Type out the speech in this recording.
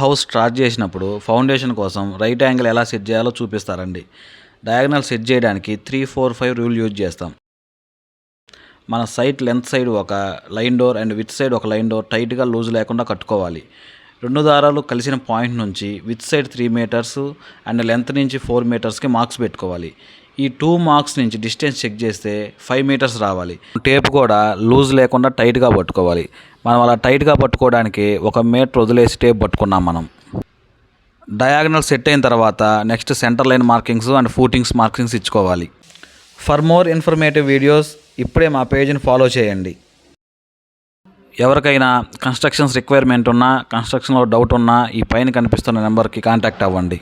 House start చేసినప్పుడు foundation కోసం right angle ఎలా సెట్ చేయాలో చూపిస్తారండి. డయాగ్నల్ సెట్ చేయడానికి 3-4-5 రూల్ యూజ్ చేస్తాం. మన సైట్ లెంత్ సైడ్ ఒక లైన్ డోర్ అండ్ విత్ సైడ్ ఒక లైన్ డోర్ టైట్గా లూజ్ లేకుండా కట్టుకోవాలి. 2 దారాలు కలిసిన పాయింట్ నుంచి width side 3 metres and length నుంచి 4 మీటర్స్కి మార్క్స్ పెట్టుకోవాలి. ఈ 2 మార్క్స్ నుంచి డిస్టెన్స్ చెక్ చేస్తే 5 మీటర్స్ రావాలి. టేప్ కూడా లూజ్ లేకుండా టైట్గా పట్టుకోవాలి. మనం అలా టైట్గా పట్టుకోవడానికి 1 మీటర్ వదిలేసి టేప్ పట్టుకున్నాం మనం. డయాగ్నల్ సెట్ అయిన తర్వాత next centre line markings and ఫూటింగ్స్ markings ఇచ్చుకోవాలి. ఫర్ మోర్ ఇన్ఫర్మేటివ్ వీడియోస్ ఇప్పుడే మా పేజ్ని ఫాలో చేయండి. ఎవరికైనా కన్స్ట్రక్షన్స్ రిక్వైర్మెంట్ ఉన్నా, కన్స్ట్రక్షన్లో డౌట్ ఉన్నా ఈ పైన కనిపిస్తున్న నెంబర్కి కాంటాక్ట్ అవ్వండి.